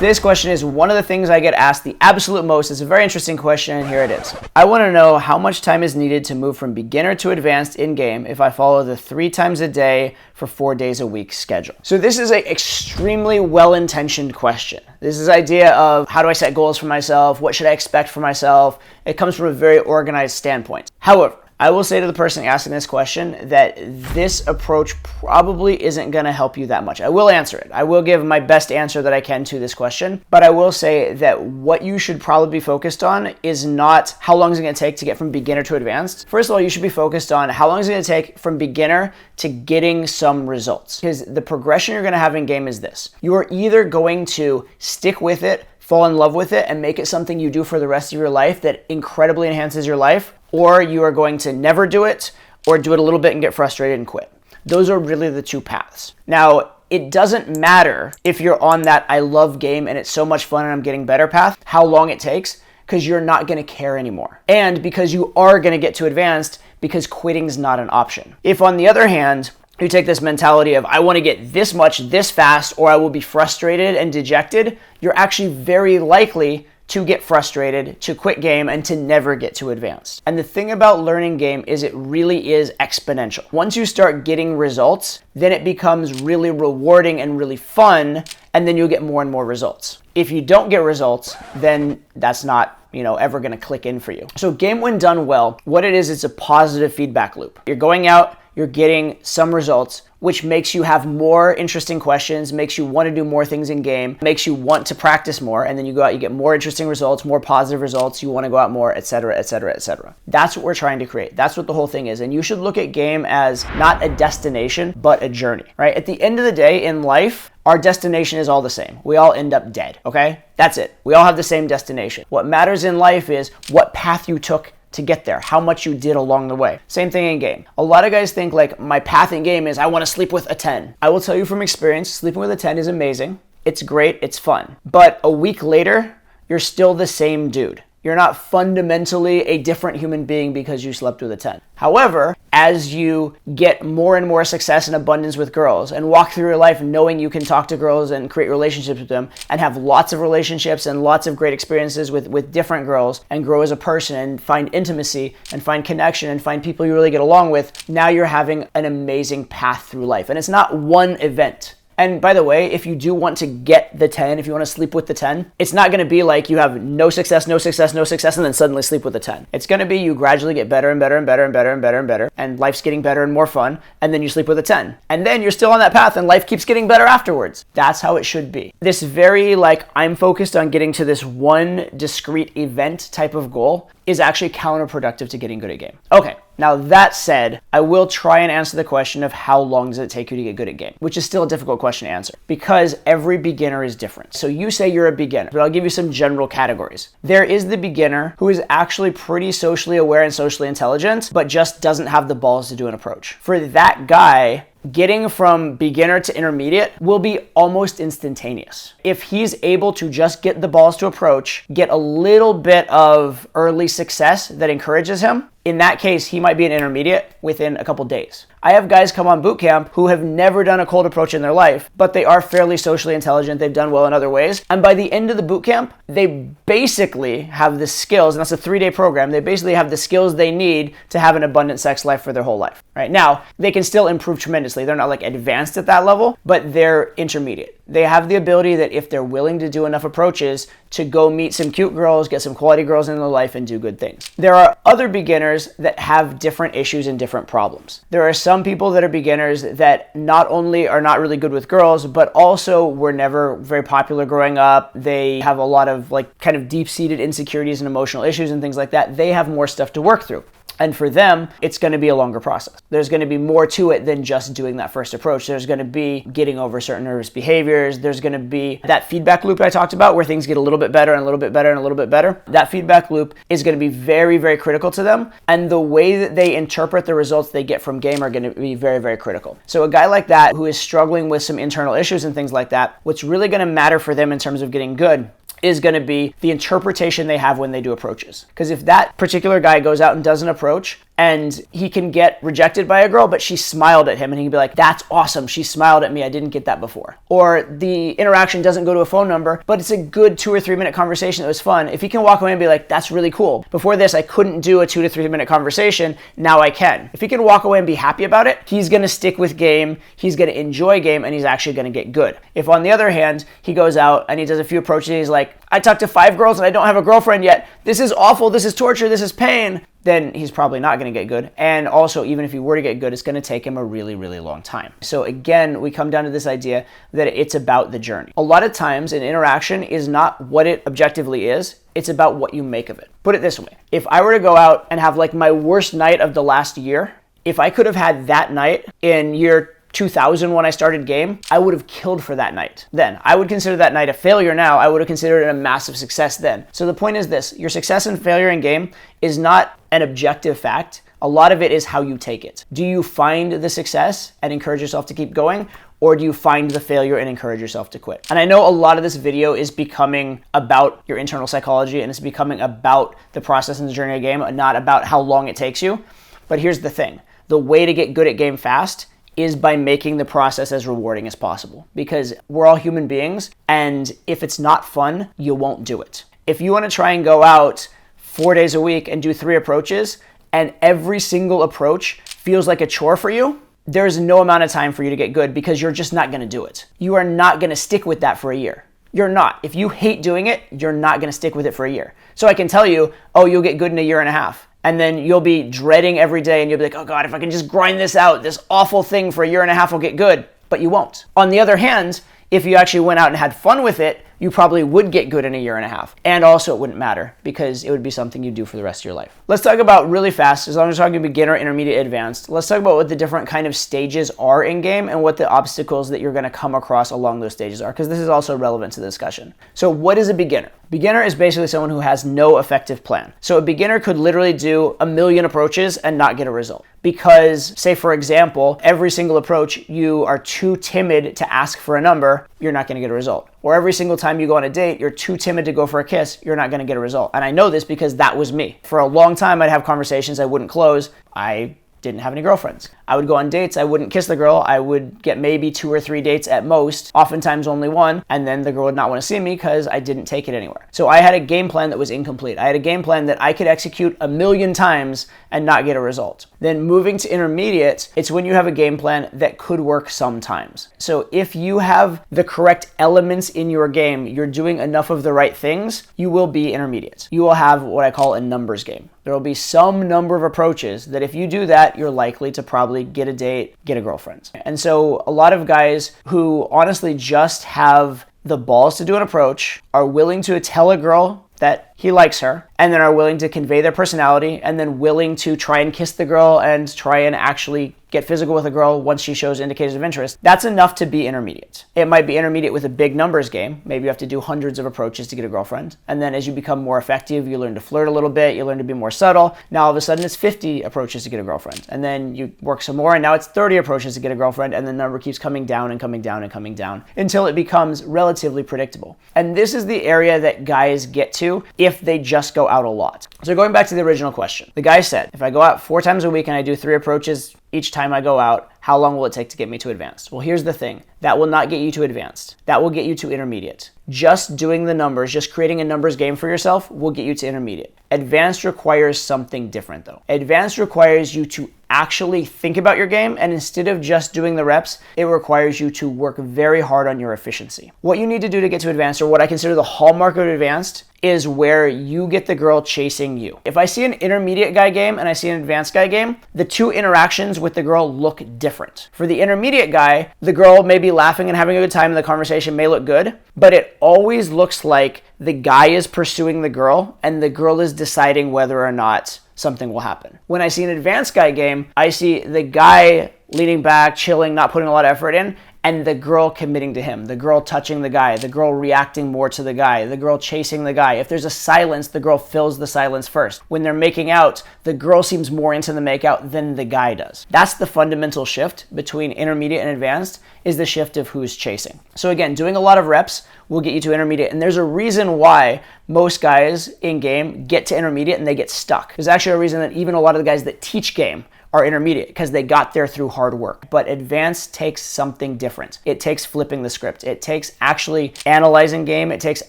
Today's question is one of the things I get asked the absolute most. It's a very interesting question, and here it is. I want to know how much time is needed to move from beginner to advanced in-game if I follow the 3 times a day for 4 days a week schedule. So this is an extremely well-intentioned question. This is the idea of how do I set goals for myself? What should I expect for myself? It comes from a very organized standpoint. However, I will say to the person asking this question that this approach probably isn't going to help you that much. I will answer it. I will give my best answer that I can to this question, but I will say that what you should probably be focused on is not how long is it going to take to get from beginner to advanced. First of all, you should be focused on how long is it going to take from beginner to getting some results. Because the progression you're going to have in game is this. You are either going to stick with it, fall in love with it, and make it something you do for the rest of your life that incredibly enhances your life, or you are going to never do it, or do it a little bit and get frustrated and quit. Those are really the two paths. Now, it doesn't matter if you're on that I love game and it's so much fun and I'm getting better path, how long it takes, because you're not going to care anymore. And because you are going to get to advanced, because quitting's not an option. If on the other hand, you take this mentality of I want to get this much this fast or I will be frustrated and dejected, you're actually very likely to get frustrated, to quit game, and to never get to advanced. And the thing about learning game is it really is exponential. Once you start getting results, then it becomes really rewarding and really fun, and then you'll get more and more results. If you don't get results, then that's not ever going to click in for you. So game when done well, what it is, it's a positive feedback loop. You're going out, you're getting some results, which makes you have more interesting questions, makes you want to do more things in game, makes you want to practice more, and then you go out, you get more interesting results, more positive results, you want to go out more, etc., etc., etc. That's what we're trying to create. That's what the whole thing is. And you should look at game as not a destination, but a journey, right? At the end of the day in life, our destination is all the same. We all end up dead, okay? That's it. We all have the same destination. What matters in life is what path you took to get there, how much you did along the way. Same thing in game. A lot of guys think like my path in game is I want to sleep with a 10. I will tell you from experience, sleeping with a 10 is amazing. It's great, it's fun. But a week later, you're still the same dude. You're not fundamentally a different human being because you slept with a 10. However, as you get more and more success and abundance with girls and walk through your life knowing you can talk to girls and create relationships with them and have lots of relationships and lots of great experiences with different girls and grow as a person and find intimacy and find connection and find people you really get along with, now you're having an amazing path through life. And it's not one event. And by the way, if you do want to get the 10, if you want to sleep with the 10, it's not going to be like you have no success, no success, no success, and then suddenly sleep with the 10. It's going to be you gradually get better and better and better and better and better and better, and life's getting better and more fun, and then you sleep with a 10. And then you're still on that path and life keeps getting better afterwards. That's how it should be. This very I'm focused on getting to this one discrete event type of goal is actually counterproductive to getting good at game. Okay, now that said, I will try and answer the question of how long does it take you to get good at game, which is still a difficult question to answer because every beginner is different. So you say you're a beginner, but I'll give you some general categories. There is the beginner who is actually pretty socially aware and socially intelligent, but just doesn't have the balls to do an approach. For that guy, getting from beginner to intermediate will be almost instantaneous. If he's able to just get the balls to approach, get a little bit of early success that encourages him, in that case, he might be an intermediate within a couple days. I have guys come on boot camp who have never done a cold approach in their life, but they are fairly socially intelligent. They've done well in other ways. And by the end of the boot camp, they basically have the skills, and that's a 3-day program. They basically have the skills they need to have an abundant sex life for their whole life. Right now, they can still improve tremendously. They're not advanced at that level, but they're intermediate. They have the ability that if they're willing to do enough approaches to go meet some cute girls, get some quality girls in their life and do good things. There are other beginners that have different issues and different problems. There are some people that are beginners that not only are not really good with girls, but also were never very popular growing up. They have a lot of kind of deep-seated insecurities and emotional issues and things like that. They have more stuff to work through. And for them, it's going to be a longer process. There's going to be more to it than just doing that first approach. There's going to be getting over certain nervous behaviors. There's going to be that feedback loop I talked about where things get a little bit better and a little bit better and a little bit better. That feedback loop is going to be very, very critical to them. And the way that they interpret the results they get from game are going to be very, very critical. So a guy like that who is struggling with some internal issues and things like that, what's really going to matter for them in terms of getting good is going to be the interpretation they have when they do approaches. Because if that particular guy goes out and does an approach and he can get rejected by a girl, but she smiled at him and he can be like, that's awesome, she smiled at me, I didn't get that before. Or the interaction doesn't go to a phone number, but it's a good 2 or 3 minute conversation that was fun. If he can walk away and be like, that's really cool. Before this, I couldn't do a 2 to 3 minute conversation, now I can. If he can walk away and be happy about it, he's gonna stick with game, he's gonna enjoy game, and he's actually gonna get good. If on the other hand, he goes out and he does a few approaches and he's like, I talked to 5 girls and I don't have a girlfriend yet, this is awful, this is torture, this is pain, then he's probably not going to get good. And also, even if he were to get good, it's going to take him a really, really long time. So again, we come down to this idea that it's about the journey. A lot of times an interaction is not what it objectively is, it's about what you make of it. Put it this way. If I were to go out and have like my worst night of the last year, if I could have had that night in year 2000 when I started game, I would have killed for that night then. I would consider that night a failure now. I would have considered it a massive success then. So the point is this, your success and failure in game is not an objective fact. A lot of it is how you take it. Do you find the success and encourage yourself to keep going? Or do you find the failure and encourage yourself to quit? And I know a lot of this video is becoming about your internal psychology and it's becoming about the process and the journey of game, not about how long it takes you. But here's the thing. The way to get good at game fast is by making the process as rewarding as possible, because we're all human beings, and if it's not fun, you won't do it. If you want to try and go out 4 days a week and do 3 approaches, and every single approach feels like a chore for you, there's no amount of time for you to get good because you're just not going to do it. You are not going to stick with that for a year. You're not. If you hate doing it, you're not going to stick with it for a year. So I can tell you, oh, you'll get good in a year and a half. And then you'll be dreading every day and you'll be like, oh God, if I can just grind this out, this awful thing for a year and a half will get good. But you won't. On the other hand, if you actually went out and had fun with it, you probably would get good in a year and a half. And also it wouldn't matter because it would be something you do for the rest of your life. Let's talk about really fast, as long as we're talking beginner, intermediate, advanced, let's talk about what the different kind of stages are in game and what the obstacles that you're gonna come across along those stages are, because this is also relevant to the discussion. So what is a beginner? Beginner is basically someone who has no effective plan. So a beginner could literally do 1,000,000 approaches and not get a result. Because, say for example, every single approach you are too timid to ask for a number, you're not gonna get a result. Or every single time you go on a date, you're too timid to go for a kiss, you're not gonna get a result. And I know this because that was me. For a long time, I'd have conversations I wouldn't close. I didn't have any girlfriends. I would go on dates, I wouldn't kiss the girl, I would get maybe 2 or 3 dates at most, oftentimes only 1, and then the girl would not want to see me because I didn't take it anywhere. So I had a game plan that was incomplete. I had a game plan that I could execute 1,000,000 times and not get a result. Then moving to intermediate, it's when you have a game plan that could work sometimes. So if you have the correct elements in your game, you're doing enough of the right things, you will be intermediate. You will have what I call a numbers game. There will be some number of approaches that if you do that, you're likely to probably get a date, get a girlfriend. And so a lot of guys who honestly just have the balls to do an approach are willing to tell a girl that he likes her, and then are willing to convey their personality, and then willing to try and kiss the girl and try and actually get physical with a girl once she shows indicators of interest. That's enough to be intermediate. It might be intermediate with a big numbers game. Maybe you have to do hundreds of approaches to get a girlfriend. And then as you become more effective, you learn to flirt a little bit, you learn to be more subtle. Now all of a sudden it's 50 approaches to get a girlfriend. And then you work some more and now it's 30 approaches to get a girlfriend, and the number keeps coming down and coming down and coming down until it becomes relatively predictable. And this is the area that guys get to if they just go out a lot. So going back to the original question, the guy said, if I go out 4 times a week and I do 3 approaches each time I go out, how long will it take to get me to advanced? Well, here's the thing. That will not get you to advanced. That will get you to intermediate. Just doing the numbers, just creating a numbers game for yourself will get you to intermediate. Advanced requires something different though. Advanced requires you to actually think about your game, and instead of just doing the reps, it requires you to work very hard on your efficiency. What you need to do to get to advanced, or what I consider the hallmark of advanced, is where you get the girl chasing you. If I see an intermediate guy game and I see an advanced guy game, the 2 interactions with the girl look different. For the intermediate guy, the girl may be laughing and having a good time and the conversation may look good, but it always looks like the guy is pursuing the girl and the girl is deciding whether or not something will happen. When I see an advanced guy game, I see the guy leaning back, chilling, not putting a lot of effort in, and the girl committing to him, the girl touching the guy, the girl reacting more to the guy, the girl chasing the guy. If there's a silence, the girl fills the silence first. When they're making out, the girl seems more into the makeout than the guy does. That's the fundamental shift between intermediate and advanced, is the shift of who's chasing. So again, doing a lot of reps will get you to intermediate, and there's a reason why most guys in game get to intermediate and they get stuck. There's actually a reason that even a lot of the guys that teach game are intermediate, because they got there through hard work. But advanced takes something different. It takes flipping the script. It takes actually analyzing game. It takes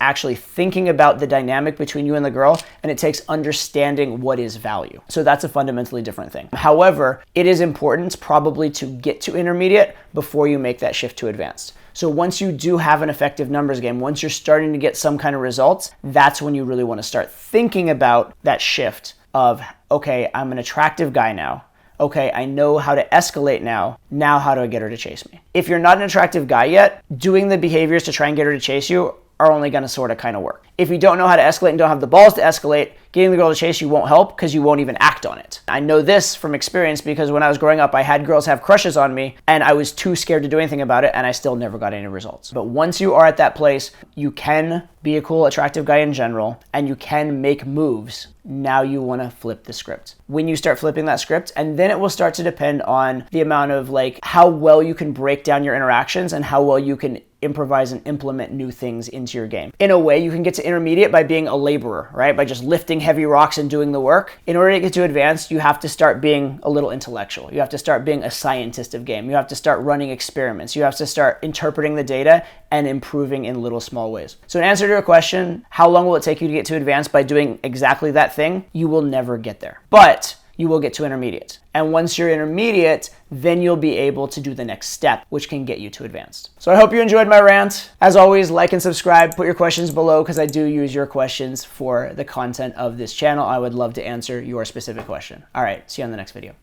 actually thinking about the dynamic between you and the girl, and it takes understanding what is value. So that's a fundamentally different thing. However, it is important probably to get to intermediate before you make that shift to advanced. So once you do have an effective numbers game, once you're starting to get some kind of results, that's when you really want to start thinking about that shift of, okay, I'm an attractive guy now. Okay, I know how to escalate now. Now how do I get her to chase me? If you're not an attractive guy yet, doing the behaviors to try and get her to chase you are only going to sort of kind of work. If you don't know how to escalate and don't have the balls to escalate, getting the girl to chase you won't help because you won't even act on it. I know this from experience because when I was growing up, I had girls have crushes on me and I was too scared to do anything about it, and I still never got any results. But once you are at that place, you can be a cool, attractive guy in general, and you can make moves. Now you want to flip the script. When you start flipping that script, and then it will start to depend on the amount of how well you can break down your interactions and how well you can improvise and implement new things into your game. In a way, you can get to intermediate by being a laborer, right? By just lifting heavy rocks and doing the work. In order to get to advanced, you have to start being a little intellectual. You have to start being a scientist of game. You have to start running experiments. You have to start interpreting the data and improving in little small ways. So in answer to your question, how long will it take you to get to advanced by doing exactly that thing? You will never get there. But you will get to intermediate. And once you're intermediate, then you'll be able to do the next step, which can get you to advanced. So I hope you enjoyed my rant. As always, like and subscribe, put your questions below because I do use your questions for the content of this channel. I would love to answer your specific question. All right, see you on the next video.